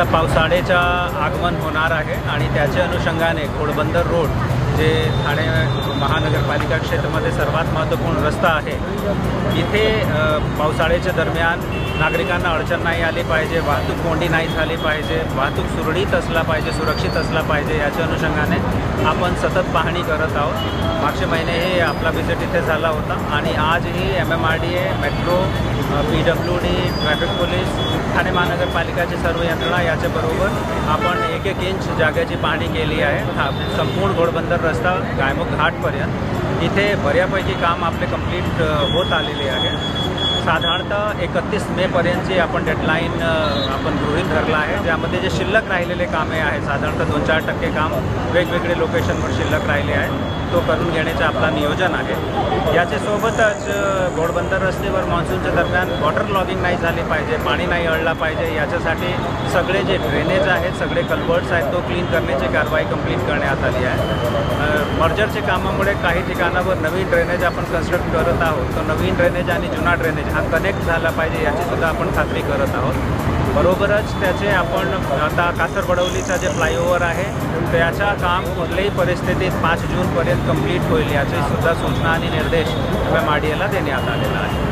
आता पावसाळ्याचा आगमन होणार आहे आणि त्याच्या अनुषंगाने घोडबंदर रोड जे ठाणे महानगरपालिका क्षेत्रामध्ये सर्वात महत्त्वपूर्ण रस्ता आहे, इथे पावसाळ्याच्या दरम्यान नागरिकांना अडचण नाही आली पाहिजे, वाहतूक कोंडी नाही झाली पाहिजे, वाहतूक सुरळीत असला पाहिजे, सुरक्षित असला पाहिजे, याच्या अनुषंगाने आपण सतत पाहणी करत आहोत। मागचे महिनेही आपला व्हिजिट इथे झाला होता आणि आजही MMRDA, metro, PWD, traffic police, Thane महानगरपालिकाची सर्व यंत्रणा याच्याबरोबर आपण एक इंच जागेची पाहणी केली आहे। संपूर्ण घोडबंदर रस्ता गायमुख घाटपर्यंत इथे बऱ्यापैकी काम आपले कंप्लीट होत आलेले आहे। साधारणतः 31 मेपर्यंतची आपण डेडलाईन आपण गृहीत धरला आहे, ज्यामध्ये जे शिल्लक राहिलेले कामे आहेत साधारणतः 2-4% काम वेगवेगळे लोकेशनवर शिल्लक राहिले आहे, तो करून घेण्याचं आपला नियोजन आहे। याच्यासोबतच घोडबंदर रस्त्यावर मान्सूनच्या दरम्यान वॉटर लॉगिंग नाही झाली पाहिजे, पाणी नाही अडला पाहिजे, याच्यासाठी सगळे जे ड्रेनेज आहेत, सगळे कल्वर्ट्स आहेत, तो क्लीन करण्याची कारवाई कंप्लीट करण्यात आली आहे। मर्जरच्या कामामुळे काही ठिकाणावर नवीन ड्रेनेज आपण कन्स्ट्रक्ट करत आहोत, तो नवीन ड्रेनेज आणि जुना ड्रेनेज हा कनेक्ट झाला पाहिजे याचीसुद्धा आपण खात्री करत आहोत। बरोबरच त्याचे आपण आता कासरबडवलीचा जे फ्लायओव्हर आहे त्याचा काम कुठल्याही परिस्थितीत 5 जूनपर्यंत कंप्लीट होईल याचीसुद्धा सूचना आणि निर्देश MMRDAला देण्यात आलेला आहे।